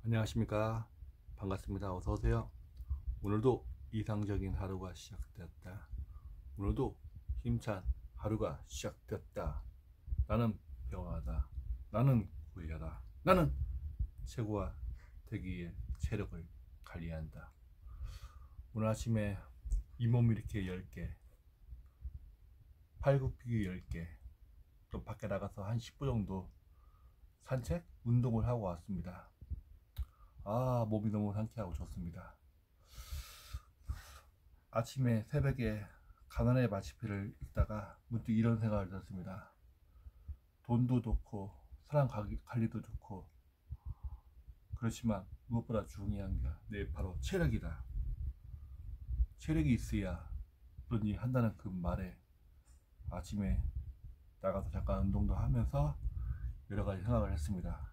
안녕하십니까. 반갑습니다. 어서오세요. 오늘도 이상적인 하루가 시작되었다. 오늘도 힘찬 하루가 시작되었다. 나는 평화하다. 나는 고귀하다. 나는 최고가 되기 위해 체력을 관리한다. 오늘 아침에 잇몸 일으키기 10개, 팔굽히기 10개, 또 밖에 나가서 한 10분 정도 산책, 운동을 하고 왔습니다. 몸이 너무 상쾌하고 좋습니다. 아침에 새벽에 가난의 마치피를 읽다가 문득 이런 생각을 들었습니다. 돈도 좋고 사람 관리도 좋고, 그렇지만 무엇보다 중요한 게 내 바로 체력이다. 체력이 있어야 그런 일 한다는 그 말에 아침에 나가서 잠깐 운동도 하면서 여러 가지 생각을 했습니다.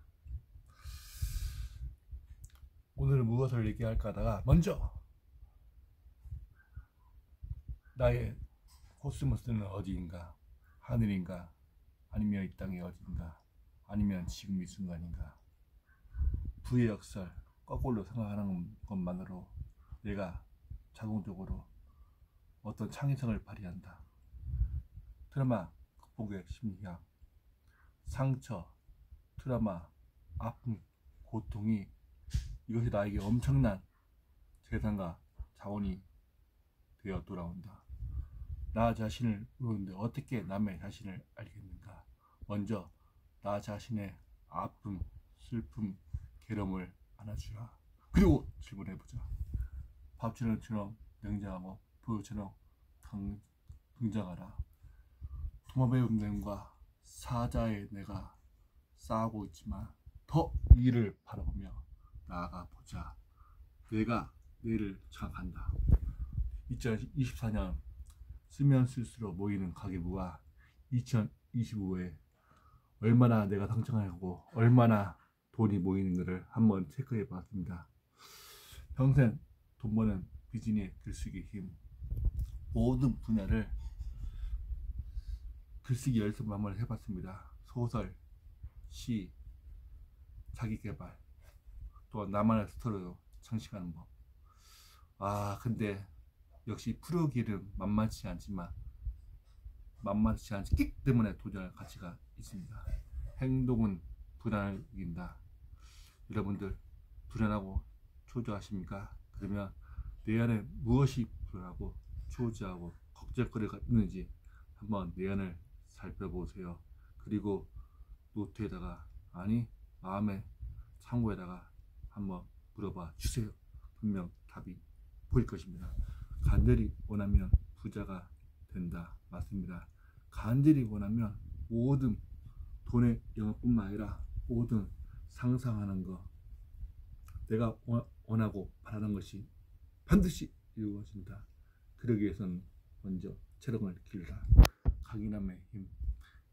오늘 무엇을 얘기할까 하다가 먼저 나의 코스모스는 어디인가? 하늘인가? 아니면 이 땅이 어디인가? 아니면 지금 이 순간인가? 부의 역설 거꾸로 생각하는 것만으로 내가 자동적으로 어떤 창의성을 발휘한다. 트라우마 극복의 심리학, 상처, 트라우마, 아픔, 고통이 이것이 나에게 엄청난 재산과 자원이 되어 돌아온다. 나 자신을 모르는데 어떻게 남의 자신을 알겠는가? 먼저 나 자신의 아픔, 슬픔, 괴로움을 안아주라. 그리고 질문해보자. 밥처럼 냉정하고 부여처럼 긍정하라. 도마뱀 운명과 사자의 내가 싸우고 있지만 더 위를 바라보며 나아가 보자. 내가 내일을 장악한다. 2024년 쓰면 쓸수록 모이는 가계부와 2025에 얼마나 내가 성장하고 얼마나 돈이 모이는가를 한번 체크해 봤습니다. 평생 돈 버는 비즈니스 글쓰기 힘, 모든 분야를 글쓰기 연습을 한번 해봤습니다. 소설, 시, 자기개발, 또 나만의 스토리로 장식하는 법. 근데 역시 프로길은 만만치 않기 때문에 도전할 가치가 있습니다. 행동은 불안을 이긴다. 여러분들 불안하고 초조하십니까? 그러면 내 안에 무엇이 불안하고 초조하고 걱정거리가 있는지 한번 내 안을 살펴보세요. 그리고 노트에다가, 아니 마음의 창고에다가 한번 물어봐 주세요. 분명 답이 보일 것입니다. 간절히 원하면 부자가 된다. 맞습니다. 간절히 원하면 모든 돈의 영역뿐만 아니라 모든 상상하는 거, 내가 원하고 바라는 것이 반드시 이루어진다. 그러기 위해서는 먼저 체력을 기르라. 강인함의 힘,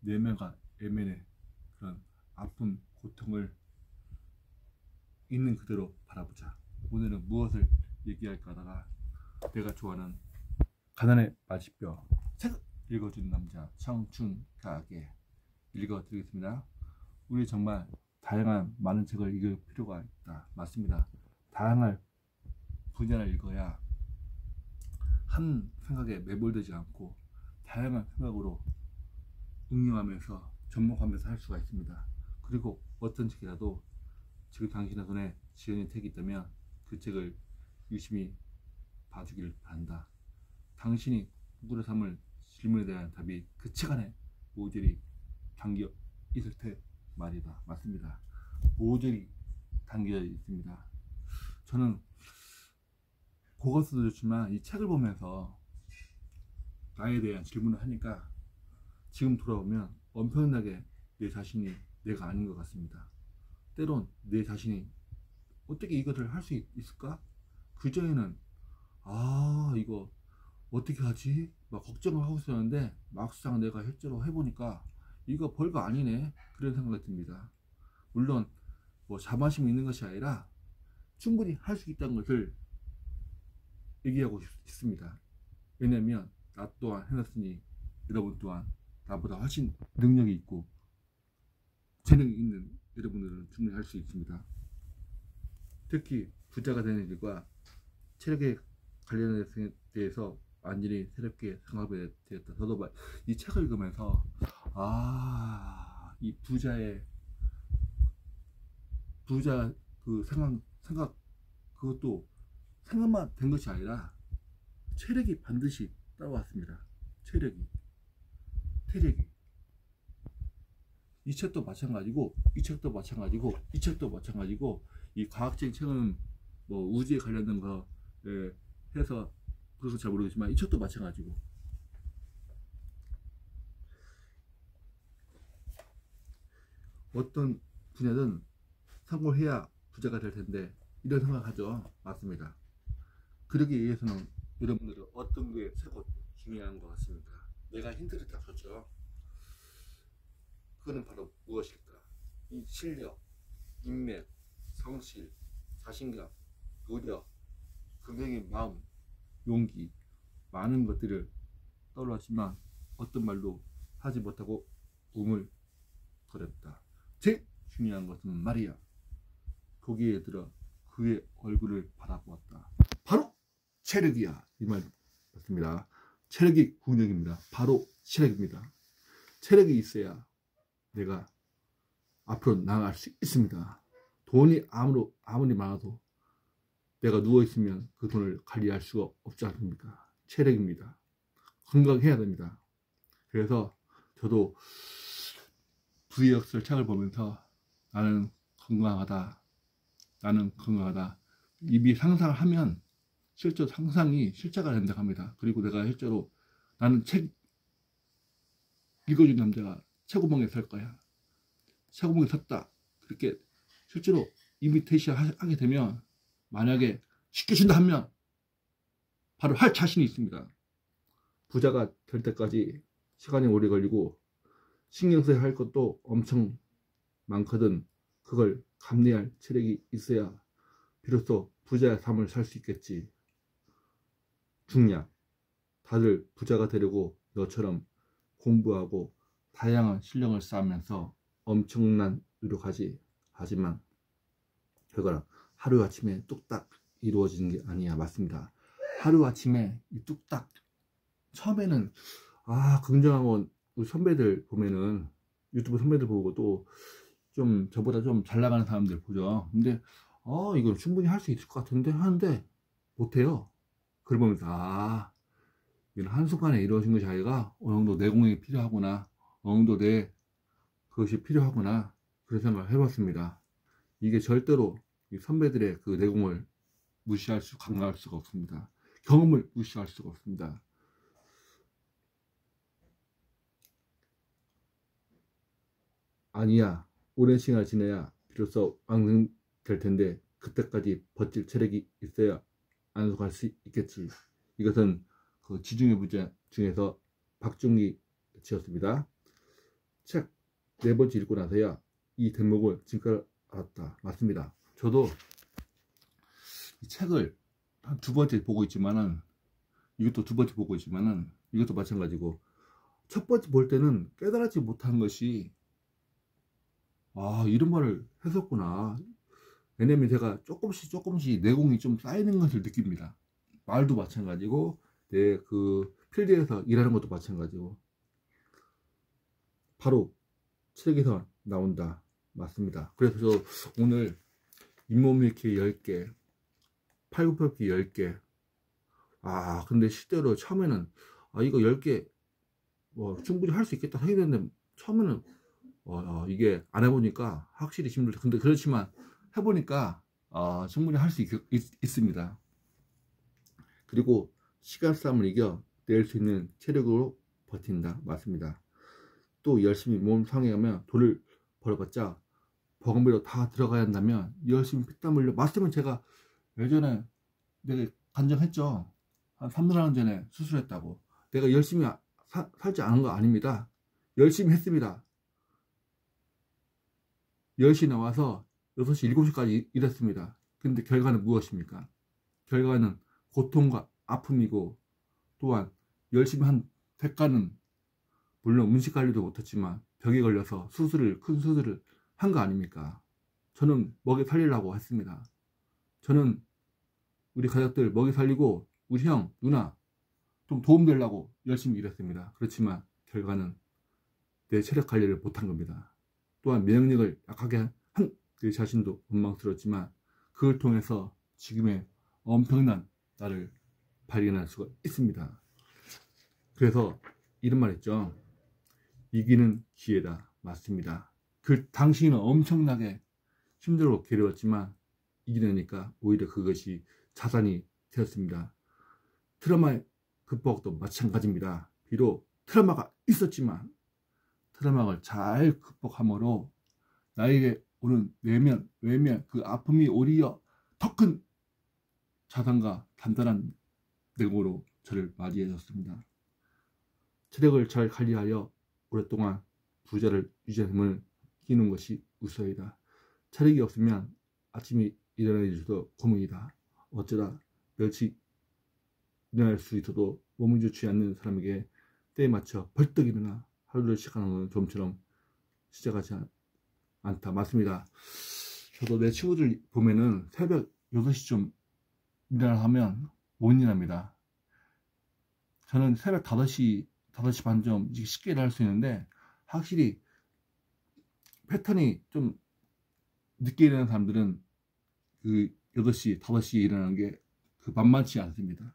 내면과 외면의 그런 아픔, 고통을 있는 그대로 바라보자. 오늘은 무엇을 얘기할까 하다가 내가 좋아하는 가난의 마시뼈 책 읽어준 남자 청춘가게 읽어드리겠습니다. 우리 정말 다양한 많은 책을 읽을 필요가 있다. 맞습니다. 다양한 분야를 읽어야 한 생각에 매몰되지 않고 다양한 생각으로 응용하면서 접목하면서 할 수가 있습니다. 그리고 어떤 책이라도 지금 당신의 손에 지연이 책이 있다면 그 책을 유심히 봐주길 바란다. 당신이 꾸꾸려 삼을 질문에 대한 답이 그 책 안에 모조리 담겨 있을 테 말이다. 맞습니다. 모조리 담겨 있습니다. 저는 고거스도 좋지만 이 책을 보면서 나에 대한 질문을 하니까 지금 돌아보면 엄청나게 내 자신이 내가 아닌 것 같습니다. 때론 내 자신이 어떻게 이것을 할 수 있을까? 그전에는 이거 어떻게 하지? 막 걱정을 하고 있었는데 막상 내가 실제로 해보니까 이거 별거 아니네, 그런 생각이 듭니다. 물론 뭐 자만심이 있는 것이 아니라 충분히 할 수 있다는 것을 얘기하고 싶습니다. 왜냐면 나 또한 해놨으니 여러분 또한 나보다 훨씬 능력이 있고 재능이 있는 여러분들은 충분히 할 수 있습니다. 특히 부자가 되는 일과 체력에 관련된 것에 대해서 완전히 새롭게 생각하게 되었다. 저도 이 책을 읽으면서 이 부자 그 생각 그것도 생각만 된 것이 아니라 체력이 반드시 따라왔습니다. 체력이 이 책도 마찬가지고 이 책도 마찬가지고 이 책도 마찬가지고 이 과학적인 책은 뭐 우주에 관련된 거 해서 그래서 잘 모르겠지만 이 책도 마찬가지고 어떤 분야든 성공해야 부자가 될 텐데 이런 생각하죠. 맞습니다. 그러기 위해서는 여러분들은 어떤 게 최고 중요한 것 같습니까? 내가 힌트를 딱 줬죠. 그거는 바로 무엇일까? 이 실력, 인맥, 성실, 자신감, 노력, 긍정의 마음, 용기, 많은 것들을 떠올랐지만 어떤 말도 하지 못하고 우물거렸다. 제일 중요한 것은 말이야. 고개에 들어 그의 얼굴을 바라보았다. 바로 체력이야. 이 말 맞습니다. 체력이 국력입니다. 바로 체력입니다. 체력이 있어야 내가 앞으로 나아갈 수 있습니다. 돈이 아무리 많아도 내가 누워있으면 그 돈을 관리할 수가 없지 않습니까? 체력입니다. 건강해야 됩니다. 그래서 저도 부의역설 책을 보면서 나는 건강하다. 입이 상상을 하면 실제로 상상이 실제가 된다고 합니다. 그리고 내가 실제로 나는 책 읽어준 남자가 최고봉에 설 거야. 최고봉에 섰다. 그렇게 실제로 이미테이션 하게 되면 만약에 시켜준다 하면 바로 할 자신이 있습니다. 부자가 될 때까지 시간이 오래 걸리고 신경 써야 할 것도 엄청 많거든. 그걸 감내할 체력이 있어야 비로소 부자의 삶을 살 수 있겠지. 중량. 다들 부자가 되려고 너처럼 공부하고 다양한 실력을 쌓으면서 엄청난 노력하지. 하지만 결과는 하루아침에 뚝딱 이루어지는 게 아니야. 맞습니다. 하루아침에 뚝딱 처음에는 긍정하고 우리 선배들 보면은 유튜브 선배들 보고 또 좀 저보다 좀 잘 나가는 사람들 보죠. 근데 이건 충분히 할 수 있을 것 같은데 하는데 못해요. 그러면서 이건 한순간에 이루어진 것이 아니라 어느 정도 내공이 필요하구나, 어느 정도 그것이 필요하구나, 그런 생각을 해봤습니다. 이게 절대로 이 선배들의 그 내공을 간과할 수가 없습니다. 경험을 무시할 수가 없습니다. 아니야, 오랜 시간을 지내야 비로소 왕성될 텐데 그때까지 버틸 체력이 있어야 안속할 수 있겠지. 이것은 그 지중해 부자 중에서 박중기 지었습니다. 책 4번째 읽고 나서야 이 대목을 지금까지 알았다. 맞습니다. 저도 이 책을 한 2번째 보고 있지만은 이것도 2번째 보고 있지만은 이것도 마찬가지고 첫 번째 볼 때는 깨달지 못한 것이 이런 말을 했었구나. 왜냐면 제가 조금씩 내공이 좀 쌓이는 것을 느낍니다. 말도 마찬가지고 내 그 필드에서 일하는 것도 마찬가지고 바로 책에서 나온다. 맞습니다. 그래서 저 오늘 잇몸일으키기 10개, 팔굽혀펴기 10개. 근데 실제로 처음에는 이거 10개 뭐 충분히 할 수 있겠다 생각했는데 처음에는 이게 안 해보니까 확실히 힘들다. 근데 그렇지만 해보니까 충분히 할 수 있습니다. 그리고 시간 싸움을 이겨 낼 수 있는 체력으로 버틴다. 맞습니다. 또 열심히 몸 상해하면 돈을 벌어봤자 버금비로 다 들어가야 한다면 열심히 피땀 흘려. 맞으면 제가 예전에 내가 간증했죠. 한 3년 전에 수술했다고. 내가 열심히 살지 않은 거 아닙니다. 열심히 했습니다. 10시 나와서 6시, 7시까지 일했습니다. 근데 결과는 무엇입니까? 결과는 고통과 아픔이고 또한 열심히 한 대가는 물론 음식관리도 못했지만 병에 걸려서 큰 수술을 한 거 아닙니까? 저는 먹여 살리려고 했습니다. 저는 우리 가족들 먹이 살리고 우리 형, 누나 좀 도움되려고 열심히 일했습니다. 그렇지만 결과는 내 체력 관리를 못한 겁니다. 또한 면역력을 약하게 한 내 자신도 원망스러웠지만 그걸 통해서 지금의 엄청난 나를 발견할 수가 있습니다. 그래서 이런 말 했죠. 이기는 기회다. 맞습니다. 그 당시에는 엄청나게 힘들고 괴로웠지만 이기려니까 오히려 그것이 자산이 되었습니다. 트라우마의 극복도 마찬가지입니다. 비록 트라우마가 있었지만 트라우마를 잘 극복함으로 나에게 오는 외면 그 아픔이 오히려 더 큰 자산과 단단한 내공으로 저를 맞이해 줬습니다. 체력을 잘 관리하여 오랫동안 부자를 유지함을 끼는 것이 우선이다. 체력이 없으면 아침에 일어나기도 고문이다. 어쩌다 며칠 일어날 수 있어도 몸이 좋지 않는 사람에게 때에 맞춰 벌떡 일어나 하루를 시작하는 것은 좀처럼 시작하지 않다. 맞습니다. 저도 내 친구들 보면은 새벽 6시쯤 일어나면 못 일어납니다. 저는 새벽 5시 반쯤 쉽게 일어날 수 있는데 확실히 패턴이 좀 늦게 일어나는 사람들은 그 8시, 5시에 일어나는 게 만만치 않습니다.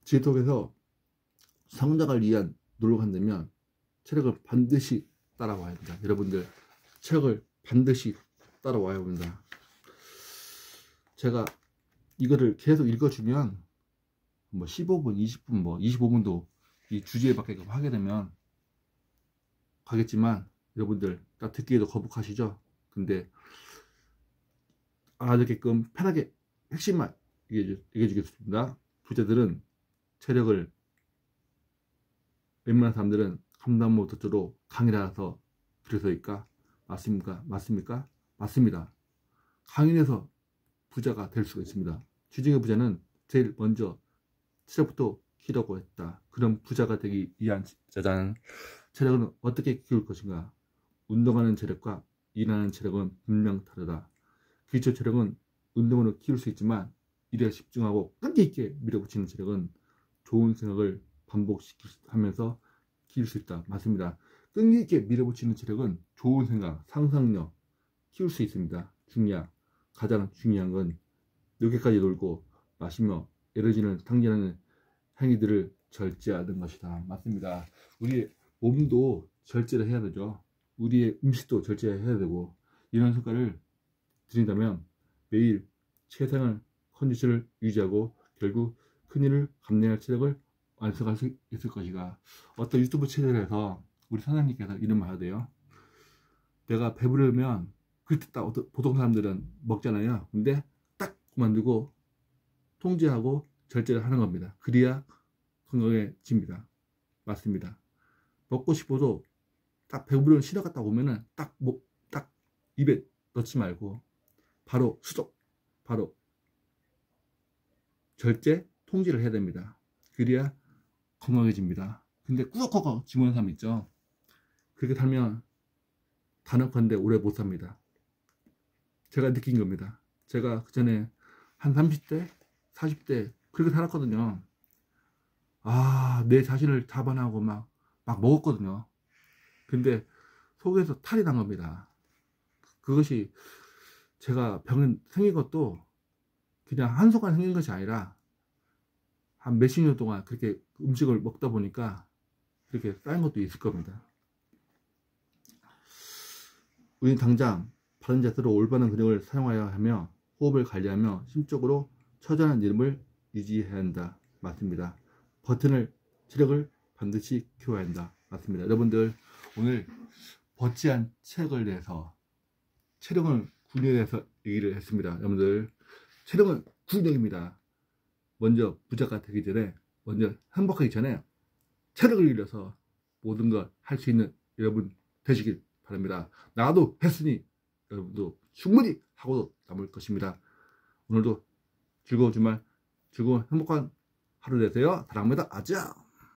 지톡에서 성장을 위한 노력한다면 체력을 반드시 따라와야 합니다. 여러분들 체력을 반드시 따라와야 합니다. 제가 이거를 계속 읽어주면 15분, 20분, 25분도 이 주제에 밖에 하게 되면 가겠지만 여러분들 딱 듣기에도 거북하시죠? 근데 알아듣게끔 편하게 핵심만 얘기해 주겠습니다. 부자들은 체력을 웬만한 사람들은 감당 못하도록 강이라서 그래서일까? 맞습니까? 맞습니다. 강인해서 부자가 될 수가 있습니다. 주중의 부자는 제일 먼저 체력부터 키우라고 했다. 그럼 부자가 되기 위한 짜잔. 체력은 어떻게 키울 것인가? 운동하는 체력과 일하는 체력은 분명 다르다. 기초 체력은 운동으로 키울 수 있지만 일에 집중하고 끈기 있게 밀어붙이는 체력은 좋은 생각을 반복하면서 키울 수 있다. 맞습니다. 끈기 있게 밀어붙이는 체력은 좋은 생각, 상상력 키울 수 있습니다. 가장 중요한 건 늦게까지 놀고 마시며 에너지를 탕진하는 행위들을 절제하는 것이다. 맞습니다. 우리의 몸도 절제를 해야 되죠. 우리의 음식도 절제해야 되고 이런 성과를 드린다면 매일 최상의 컨디션을 유지하고 결국 큰일을 감내할 체력을 완성할 수 있을 것이다. 어떤 유튜브 채널에서 우리 사장님께서 이런 말 하대요. 내가 배부르면 그때 딱 보통 사람들은 먹잖아요. 근데 딱 그만두고 통제하고 절제를 하는 겁니다. 그래야 건강해집니다. 맞습니다. 먹고 싶어도 딱 배부르면 쉬러 갔다 오면은 딱 입에 넣지 말고 바로 수독, 바로 절제, 통제를 해야 됩니다. 그래야 건강해집니다. 근데 꾸덕꾸덕 집어넣는 사람 있죠. 그렇게 살면 단언컨대 오래 못 삽니다. 제가 느낀 겁니다. 제가 그 전에 한 30대, 40대 그렇게 살았거든요. 내 자신을 자반하고 막 먹었거든요. 근데 속에서 탈이 난 겁니다. 그것이 제가 병이 생긴 것도 그냥 한순간 생긴 것이 아니라 한 몇십 년 동안 그렇게 음식을 먹다 보니까 그렇게 쌓인 것도 있을 겁니다. 우리는 당장 바른 자세로 올바른 근육을 사용하여야 하며 호흡을 관리하며 심적으로 처절한 리듬을 유지해야 한다. 맞습니다. 체력을 반드시 키워야 한다. 맞습니다. 여러분들 오늘 버티한 체력을 내서 체력은 군에 대해서 얘기를 했습니다. 여러분들 체력은 군력입니다. 먼저 부자가 되기 전에 먼저 행복하기 전에 체력을 길러서 모든 걸 할 수 있는 여러분 되시길 바랍니다. 나도 했으니 여러분도 충분히 하고도 남을 것입니다. 오늘도 즐거운 주말, 즐거운 행복한 하루 되세요. 사랑합니다. 아자.